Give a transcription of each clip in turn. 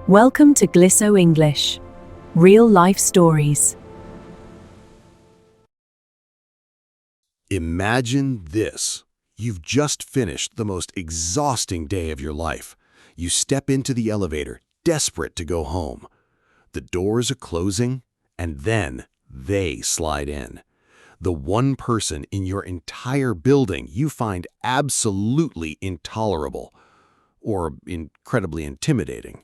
Welcome to Glisso English. Real life stories. Imagine this. You've just finished the most exhausting day of your life. You step into the elevator, desperate to go home. The doors are closing, and then they slide in. The one person in your entire building you find absolutely intolerable, or incredibly intimidating.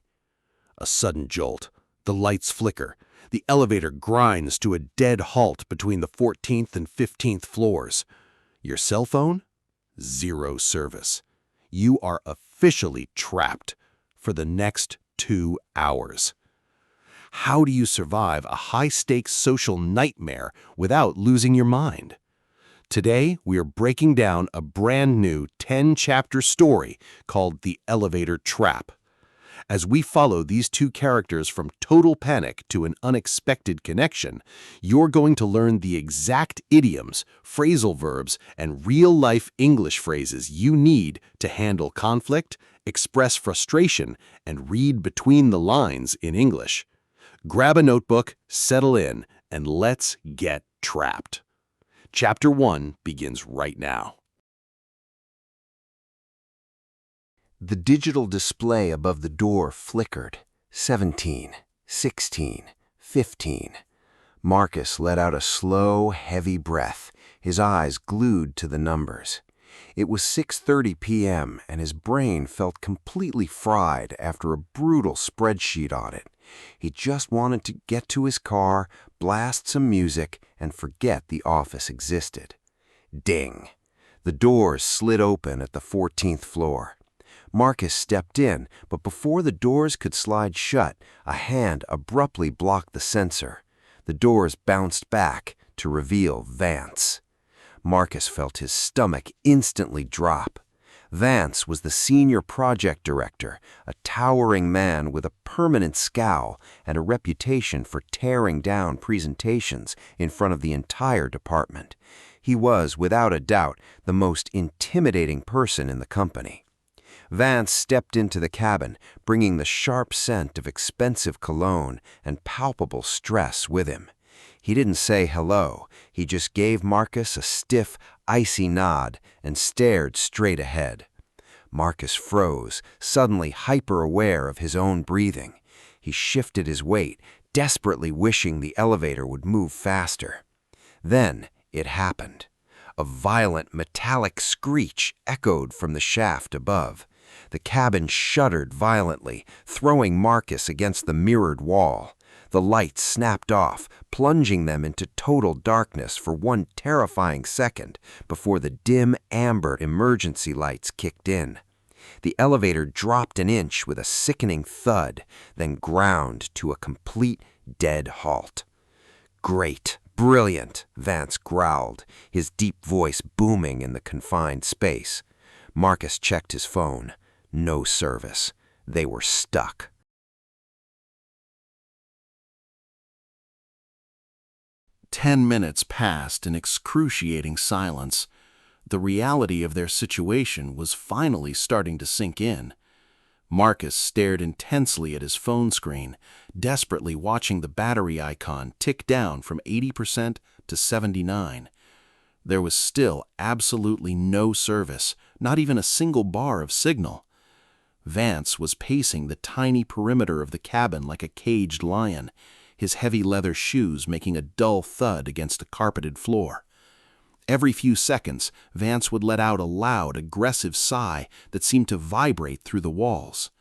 A sudden jolt. The lights flicker. The elevator grinds to a dead halt between the 14th and 15th floors. Your cell phone? Zero service. You are officially trapped for the next 2 hours. How do you survive a high-stakes social nightmare without losing your mind? Today, we are breaking down a brand new 10-chapter story called The Elevator Trap. As we follow these two characters from total panic to an unexpected connection, you're going to learn the exact idioms, phrasal verbs, and real-life English phrases you need to handle conflict, express frustration, and read between the lines in English. Grab a notebook, settle in, and let's get trapped. Chapter 1 begins right now. The digital display above the door flickered. 17, 16, 15. Marcus let out a slow, heavy breath, his eyes glued to the numbers. It was 6:30 p.m. and his brain felt completely fried after a brutal spreadsheet audit. He just wanted to get to his car, blast some music, and forget the office existed. Ding! The doors slid open at the 14th floor. Marcus stepped in, but before the doors could slide shut, a hand abruptly blocked the sensor. The doors bounced back to reveal Vance. Marcus felt his stomach instantly drop. Vance was the senior project director, a towering man with a permanent scowl and a reputation for tearing down presentations in front of the entire department. He was, without a doubt, the most intimidating person in the company. Vance stepped into the cabin, bringing the sharp scent of expensive cologne and palpable stress with him. He didn't say hello, he just gave Marcus a stiff, icy nod and stared straight ahead. Marcus froze, suddenly hyper-aware of his own breathing. He shifted his weight, desperately wishing the elevator would move faster. Then it happened. A violent metallic screech echoed from the shaft above. The cabin shuddered violently, throwing Marcus against the mirrored wall. The lights snapped off, plunging them into total darkness for one terrifying second before the dim amber emergency lights kicked in. The elevator dropped an inch with a sickening thud, then ground to a complete dead halt. "Great, brilliant," Vance growled, his deep voice booming in the confined space. Marcus checked his phone. No service. They were stuck. "10 minutes passed in excruciating silence. The reality of their situation was finally starting to sink in. Marcus stared intensely at his phone screen, desperately watching the battery icon tick down from 80% to 79. There was still absolutely no service, not even a single bar of signal. Vance was pacing the tiny perimeter of the cabin like a caged lion, his heavy leather shoes making a dull thud against a carpeted floor. Every few seconds, Vance would let out a loud, aggressive sigh that seemed to vibrate through the walls.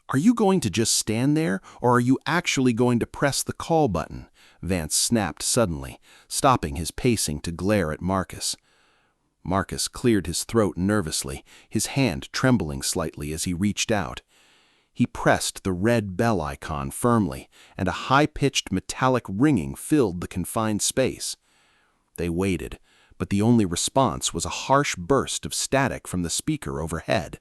"Are you going to just stand there, or are you actually going to press the call button?" Vance snapped suddenly, stopping his pacing to glare at Marcus. Marcus cleared his throat nervously, his hand trembling slightly as he reached out. He pressed the red bell icon firmly, and a high-pitched metallic ringing filled the confined space. They waited, but the only response was a harsh burst of static from the speaker overhead.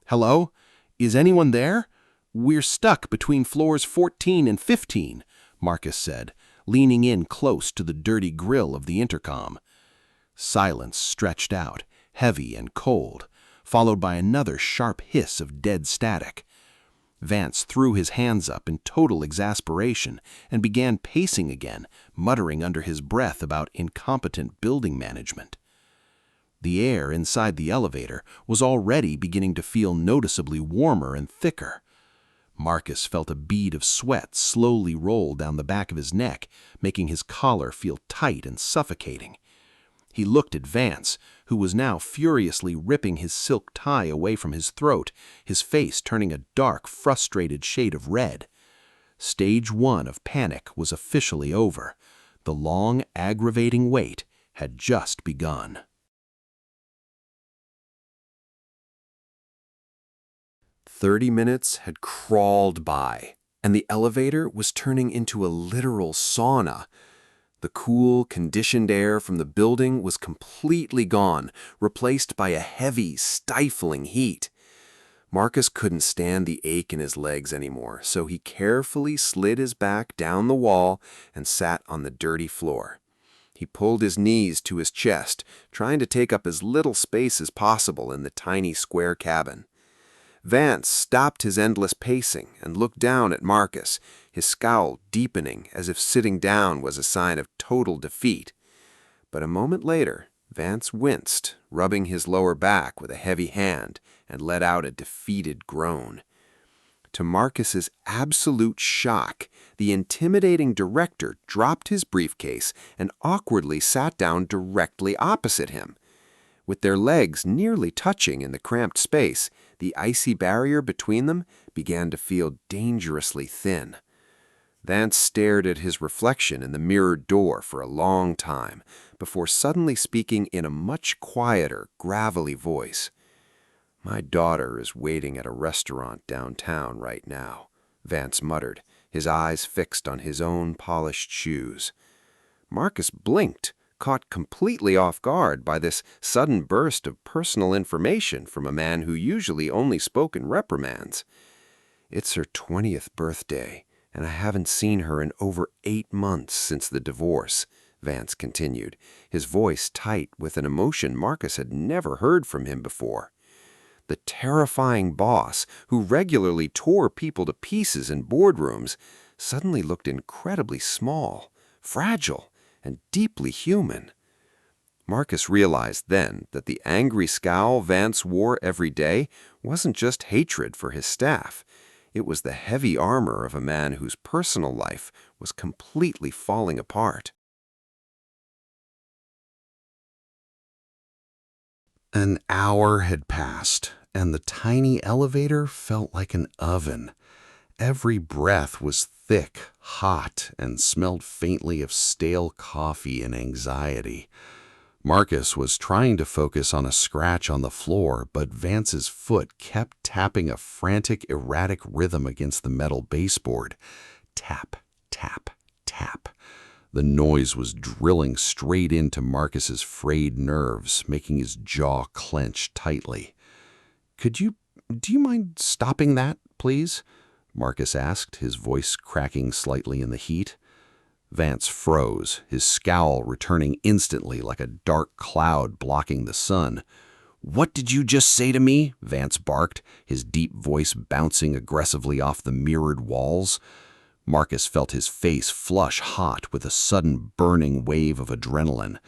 "Hello? Is anyone there? We're stuck between floors 14 and 15, Marcus said, leaning in close to the dirty grill of the intercom. Silence stretched out, heavy and cold, followed by another sharp hiss of dead static. Vance threw his hands up in total exasperation and began pacing again, muttering under his breath about incompetent building management. The air inside the elevator was already beginning to feel noticeably warmer and thicker. Marcus felt a bead of sweat slowly roll down the back of his neck, making his collar feel tight and suffocating. He looked at Vance, who was now furiously ripping his silk tie away from his throat, his face turning a dark, frustrated shade of red. Stage 1 of panic was officially over. The long, aggravating wait had just begun. "30 minutes had crawled by, and the elevator was turning into a literal sauna. The cool, conditioned air from the building was completely gone, replaced by a heavy, stifling heat. Marcus couldn't stand the ache in his legs anymore, so he carefully slid his back down the wall and sat on the dirty floor. He pulled his knees to his chest, trying to take up as little space as possible in the tiny square cabin. Vance stopped his endless pacing and looked down at Marcus, his scowl deepening as if sitting down was a sign of total defeat. But a moment later, Vance winced, rubbing his lower back with a heavy hand, and let out a defeated groan. To Marcus's absolute shock, the intimidating director dropped his briefcase and awkwardly sat down directly opposite him. With their legs nearly touching in the cramped space, the icy barrier between them began to feel dangerously thin. Vance stared at his reflection in the mirrored door for a long time, before suddenly speaking in a much quieter, gravelly voice. "My daughter is waiting at a restaurant downtown right now," Vance muttered, his eyes fixed on his own polished shoes. Marcus blinked, caught completely off guard by this sudden burst of personal information from a man who usually only spoke in reprimands. "It's her 20th birthday, and I haven't seen her in over 8 months since the divorce," Vance continued, his voice tight with an emotion Marcus had never heard from him before. The terrifying boss, who regularly tore people to pieces in boardrooms, suddenly looked incredibly small, fragile, and deeply human. Marcus realized then that the angry scowl Vance wore every day wasn't just hatred for his staff. It was the heavy armor of a man whose personal life was completely falling apart. An hour had passed, and the tiny elevator felt like an oven. Every breath was thick, hot, and smelled faintly of stale coffee and anxiety. Marcus was trying to focus on a scratch on the floor, but Vance's foot kept tapping a frantic, erratic rhythm against the metal baseboard. Tap, tap, tap. The noise was drilling straight into Marcus's frayed nerves, making his jaw clench tightly. Do you mind stopping that, please?" Marcus asked, his voice cracking slightly in the heat. Vance froze, his scowl returning instantly like a dark cloud blocking the sun. "What did you just say to me?" Vance barked, his deep voice bouncing aggressively off the mirrored walls. Marcus felt his face flush hot with a sudden burning wave of adrenaline.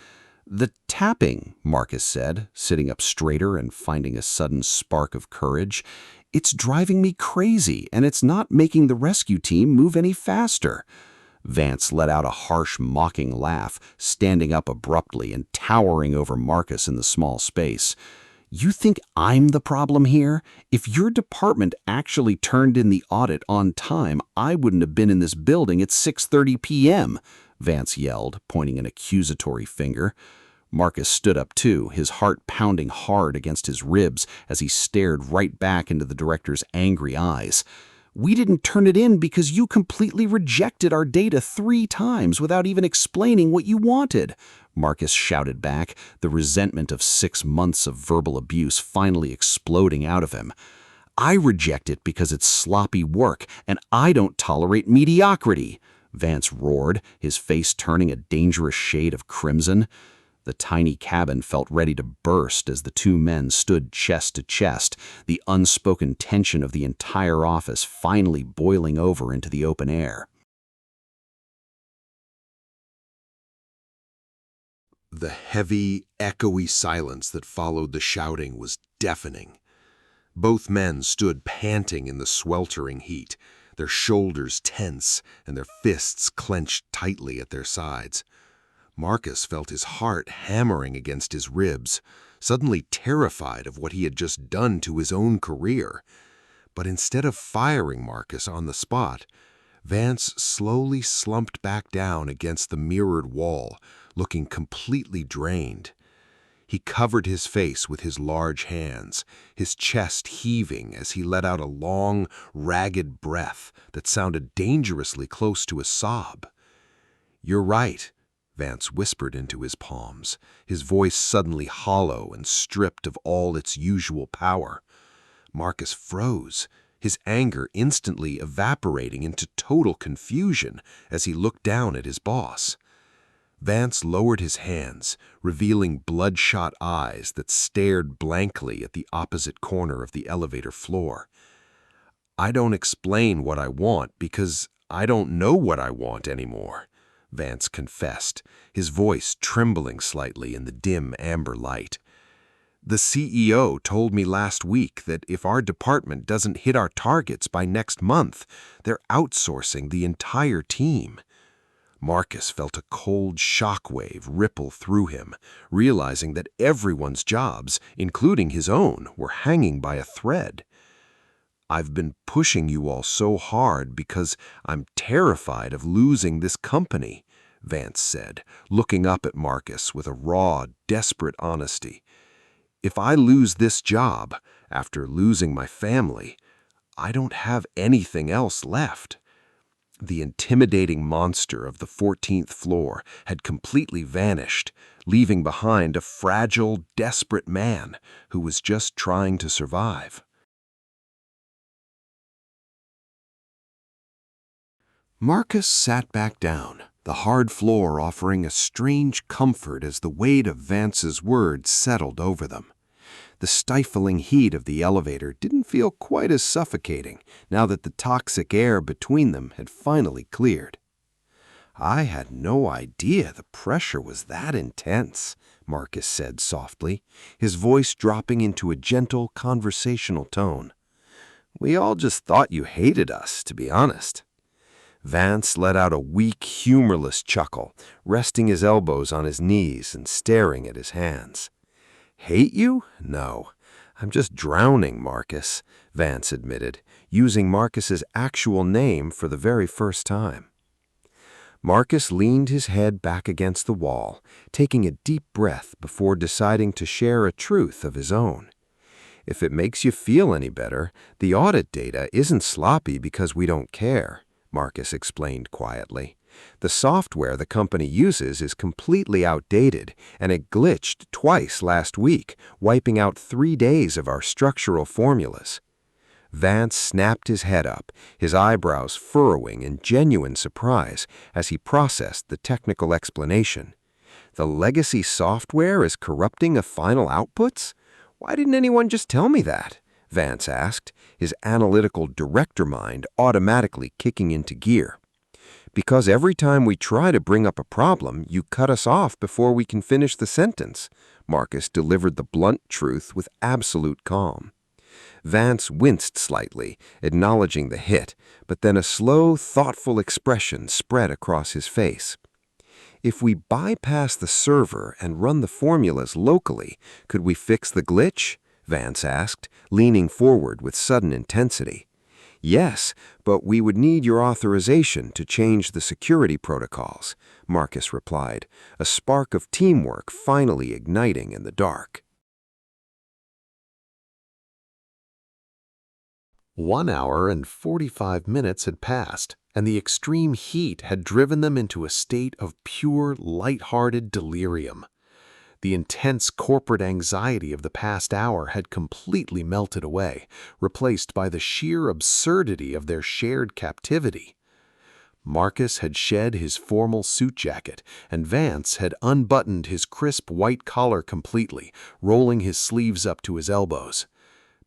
"The tapping," Marcus said, sitting up straighter and finding a sudden spark of courage. "It's driving me crazy, and it's not making the rescue team move any faster." Vance let out a harsh, mocking laugh, standing up abruptly and towering over Marcus in the small space. "You think I'm the problem here? If your department actually turned in the audit on time, I wouldn't have been in this building at 6:30 p.m., Vance yelled, pointing an accusatory finger. Marcus stood up too, his heart pounding hard against his ribs as he stared right back into the director's angry eyes. "We didn't turn it in because you completely rejected our data 3 times without even explaining what you wanted," Marcus shouted back, the resentment of 6 months of verbal abuse finally exploding out of him. "I reject it because it's sloppy work, and I don't tolerate mediocrity," Vance roared, his face turning a dangerous shade of crimson. The tiny cabin felt ready to burst as the two men stood chest to chest, the unspoken tension of the entire office finally boiling over into the open air. The heavy, echoey silence that followed the shouting was deafening. Both men stood panting in the sweltering heat, their shoulders tense and their fists clenched tightly at their sides. Marcus felt his heart hammering against his ribs, suddenly terrified of what he had just done to his own career. But instead of firing Marcus on the spot, Vance slowly slumped back down against the mirrored wall, looking completely drained. He covered his face with his large hands, his chest heaving as he let out a long, ragged breath that sounded dangerously close to a sob. "You're right," Vance whispered into his palms, his voice suddenly hollow and stripped of all its usual power. Marcus froze, his anger instantly evaporating into total confusion as he looked down at his boss. Vance lowered his hands, revealing bloodshot eyes that stared blankly at the opposite corner of the elevator floor. "I don't explain what I want because I don't know what I want anymore," Vance confessed, his voice trembling slightly in the dim amber light. "The CEO told me last week that if our department doesn't hit our targets by next month, they're outsourcing the entire team." Marcus felt a cold shockwave ripple through him, realizing that everyone's jobs, including his own, were hanging by a thread. "I've been pushing you all so hard because I'm terrified of losing this company," Vance said, looking up at Marcus with a raw, desperate honesty. "If I lose this job, after losing my family, I don't have anything else left." The intimidating monster of the 14th floor had completely vanished, leaving behind a fragile, desperate man who was just trying to survive. Marcus sat back down, the hard floor offering a strange comfort as the weight of Vance's words settled over them. The stifling heat of the elevator didn't feel quite as suffocating now that the toxic air between them had finally cleared. "I had no idea the pressure was that intense," Marcus said softly, his voice dropping into a gentle, conversational tone. "We all just thought you hated us, to be honest." Vance let out a weak, humorless chuckle, resting his elbows on his knees and staring at his hands. "Hate you? No. I'm just drowning, Marcus," Vance admitted, using Marcus's actual name for the very first time. Marcus leaned his head back against the wall, taking a deep breath before deciding to share a truth of his own. "If it makes you feel any better, the audit data isn't sloppy because we don't care," Marcus explained quietly. "The software the company uses is completely outdated, and it glitched twice last week, wiping out 3 days of our structural formulas." Vance snapped his head up, his eyebrows furrowing in genuine surprise as he processed the technical explanation. "The legacy software is corrupting the final outputs? Why didn't anyone just tell me that?" Vance asked, his analytical director mind automatically kicking into gear. "Because every time we try to bring up a problem, you cut us off before we can finish the sentence," Marcus delivered the blunt truth with absolute calm. Vance winced slightly, acknowledging the hit, but then a slow, thoughtful expression spread across his face. "If we bypass the server and run the formulas locally, could we fix the glitch?" Vance asked, leaning forward with sudden intensity. "Yes, but we would need your authorization to change the security protocols," Marcus replied, a spark of teamwork finally igniting in the dark. 1 hour and 45 minutes had passed, and the extreme heat had driven them into a state of pure, light-hearted delirium. The intense corporate anxiety of the past hour had completely melted away, replaced by the sheer absurdity of their shared captivity. Marcus had shed his formal suit jacket, and Vance had unbuttoned his crisp white collar completely, rolling his sleeves up to his elbows.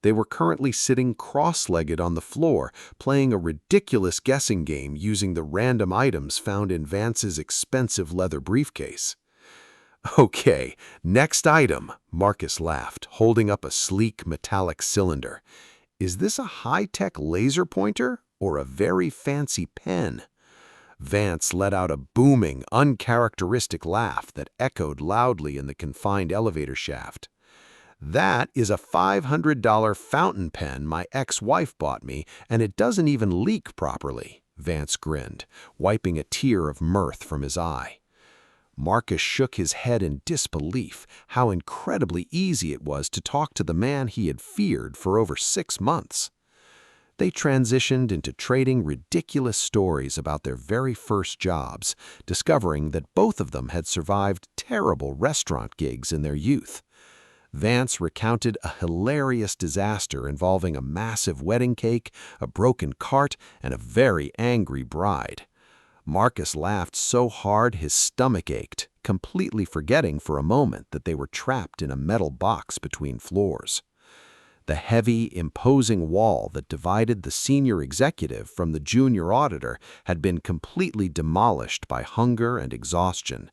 They were currently sitting cross-legged on the floor, playing a ridiculous guessing game using the random items found in Vance's expensive leather briefcase. "Okay, next item," Marcus laughed, holding up a sleek metallic cylinder. "Is this a high-tech laser pointer or a very fancy pen?" Vance let out a booming, uncharacteristic laugh that echoed loudly in the confined elevator shaft. "That is a $500 fountain pen my ex-wife bought me, and it doesn't even leak properly," Vance grinned, wiping a tear of mirth from his eye. Marcus shook his head in disbelief. How incredibly easy it was to talk to the man he had feared for over 6 months. They transitioned into trading ridiculous stories about their very first jobs, discovering that both of them had survived terrible restaurant gigs in their youth. Vance recounted a hilarious disaster involving a massive wedding cake, a broken cart, and a very angry bride. Marcus laughed so hard his stomach ached, completely forgetting for a moment that they were trapped in a metal box between floors. The heavy, imposing wall that divided the senior executive from the junior auditor had been completely demolished by hunger and exhaustion.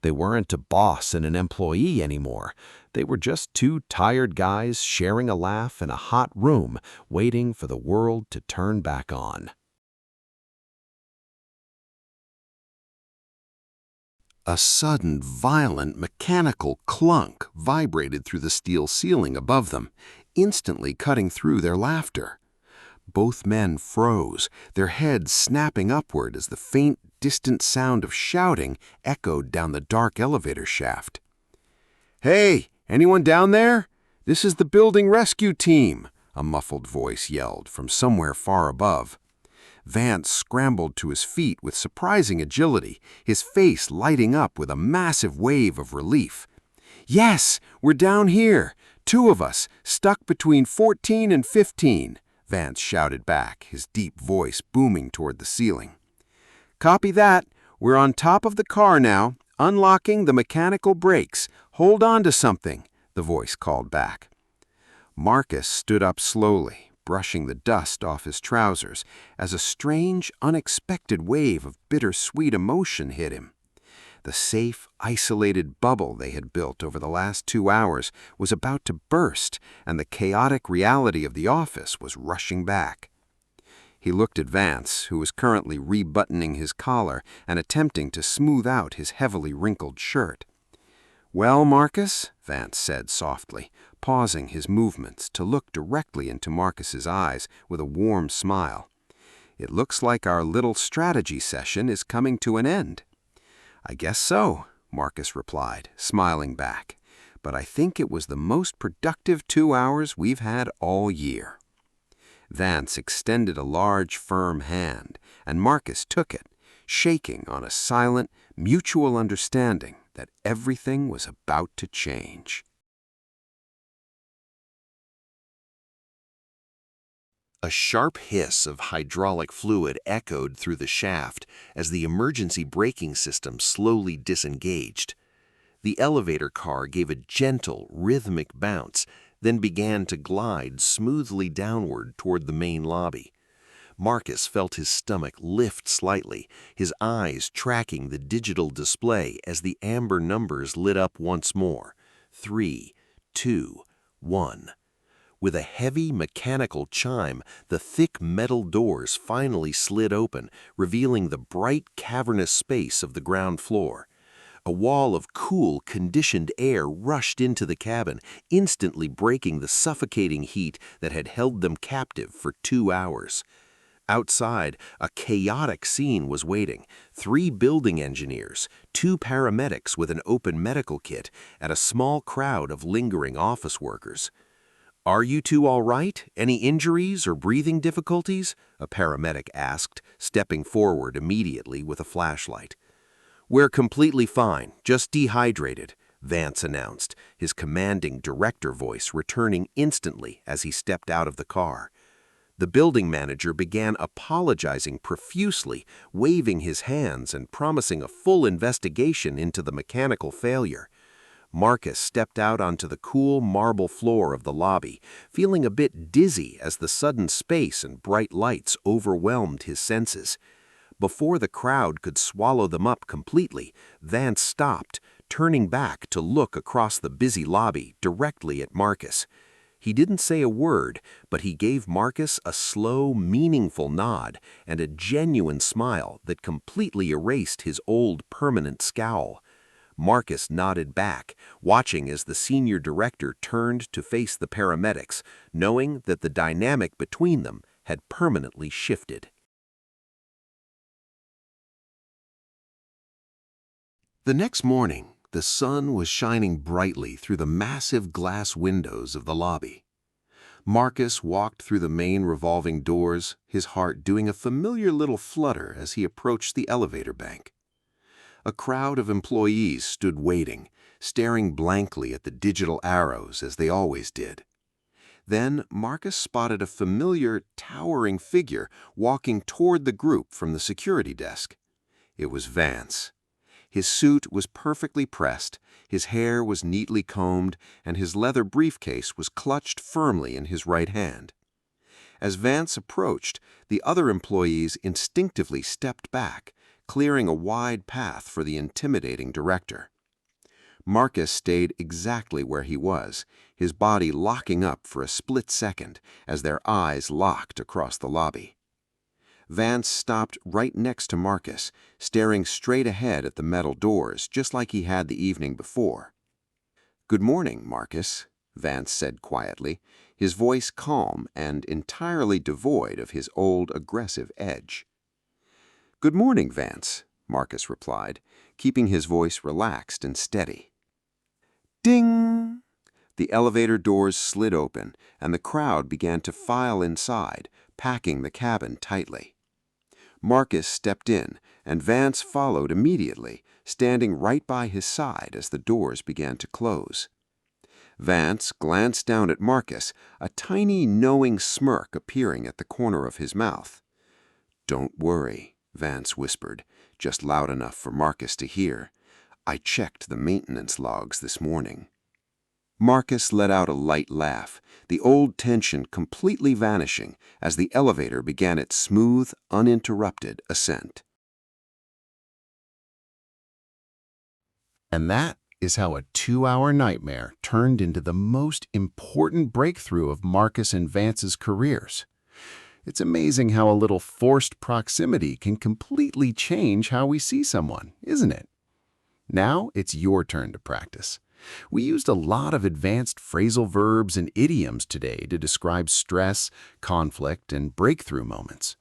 They weren't a boss and an employee anymore. They were just two tired guys sharing a laugh in a hot room, waiting for the world to turn back on. A sudden, violent, mechanical clunk vibrated through the steel ceiling above them, instantly cutting through their laughter. Both men froze, their heads snapping upward as the faint, distant sound of shouting echoed down the dark elevator shaft. "Hey, anyone down there? This is the building rescue team," a muffled voice yelled from somewhere far above. Vance scrambled to his feet with surprising agility, his face lighting up with a massive wave of relief. "Yes, we're down here. 2 of us, stuck between 14 and 15, Vance shouted back, his deep voice booming toward the ceiling. "Copy that. We're on top of the car now, unlocking the mechanical brakes. Hold on to something," the voice called back. Marcus stood up slowly, brushing the dust off his trousers, as a strange, unexpected wave of bittersweet emotion hit him. The safe, isolated bubble they had built over the last 2 hours was about to burst, and the chaotic reality of the office was rushing back. He looked at Vance, who was currently rebuttoning his collar and attempting to smooth out his heavily wrinkled shirt. "Well, Marcus," Vance said softly, pausing his movements to look directly into Marcus's eyes with a warm smile. "It looks like our little strategy session is coming to an end." "I guess so," Marcus replied, smiling back. "But I think it was the most productive 2 hours we've had all year." Vance extended a large, firm hand, and Marcus took it, shaking on a silent, mutual understanding that everything was about to change. A sharp hiss of hydraulic fluid echoed through the shaft as the emergency braking system slowly disengaged. The elevator car gave a gentle, rhythmic bounce, then began to glide smoothly downward toward the main lobby. Marcus felt his stomach lift slightly, his eyes tracking the digital display as the amber numbers lit up once more. 3, 2, 1. With a heavy mechanical chime, the thick metal doors finally slid open, revealing the bright, cavernous space of the ground floor. A wall of cool, conditioned air rushed into the cabin, instantly breaking the suffocating heat that had held them captive for 2 hours. Outside, a chaotic scene was waiting. 3 building engineers, 2 paramedics with an open medical kit, and a small crowd of lingering office workers. "Are you 2 all right? Any injuries or breathing difficulties?" a paramedic asked, stepping forward immediately with a flashlight. "We're completely fine, just dehydrated," Vance announced, his commanding director voice returning instantly as he stepped out of the car. The building manager began apologizing profusely, waving his hands and promising a full investigation into the mechanical failure. Marcus stepped out onto the cool marble floor of the lobby, feeling a bit dizzy as the sudden space and bright lights overwhelmed his senses. Before the crowd could swallow them up completely, Vance stopped, turning back to look across the busy lobby directly at Marcus. He didn't say a word, but he gave Marcus a slow, meaningful nod and a genuine smile that completely erased his old permanent scowl. Marcus nodded back, watching as the senior director turned to face the paramedics, knowing that the dynamic between them had permanently shifted. The next morning, the sun was shining brightly through the massive glass windows of the lobby. Marcus walked through the main revolving doors, his heart doing a familiar little flutter as he approached the elevator bank. A crowd of employees stood waiting, staring blankly at the digital arrows as they always did. Then Marcus spotted a familiar, towering figure walking toward the group from the security desk. It was Vance. His suit was perfectly pressed, his hair was neatly combed, and his leather briefcase was clutched firmly in his right hand. As Vance approached, the other employees instinctively stepped back, clearing a wide path for the intimidating director. Marcus stayed exactly where he was, his body locking up for a split second as their eyes locked across the lobby. Vance stopped right next to Marcus, staring straight ahead at the metal doors, just like he had the evening before. "Good morning, Marcus," Vance said quietly, his voice calm and entirely devoid of his old aggressive edge. "Good morning, Vance," Marcus replied, keeping his voice relaxed and steady. Ding! The elevator doors slid open, and the crowd began to file inside, packing the cabin tightly. Marcus stepped in, and Vance followed immediately, standing right by his side as the doors began to close. Vance glanced down at Marcus, a tiny knowing smirk appearing at the corner of his mouth. "Don't worry," Vance whispered, just loud enough for Marcus to hear. "I checked the maintenance logs this morning." Marcus let out a light laugh, the old tension completely vanishing as the elevator began its smooth, uninterrupted ascent. And that is how a 2-hour nightmare turned into the most important breakthrough of Marcus and Vance's careers. It's amazing how a little forced proximity can completely change how we see someone, isn't it? Now it's your turn to practice. We used a lot of advanced phrasal verbs and idioms today to describe stress, conflict, and breakthrough moments.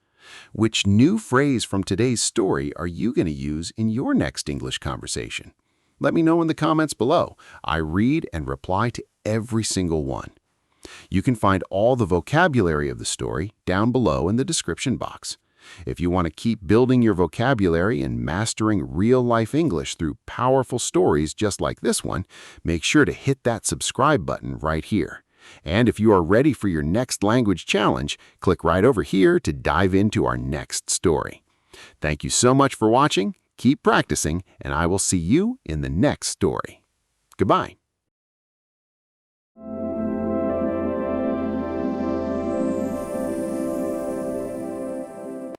Which new phrase from today's story are you going to use in your next English conversation? Let me know in the comments below. I read and reply to every single one. You can find all the vocabulary of the story down below in the description box. If you want to keep building your vocabulary and mastering real-life English through powerful stories just like this one, make sure to hit that subscribe button right here. And if you are ready for your next language challenge, click right over here to dive into our next story. Thank you so much for watching, keep practicing, and I will see you in the next story. Goodbye.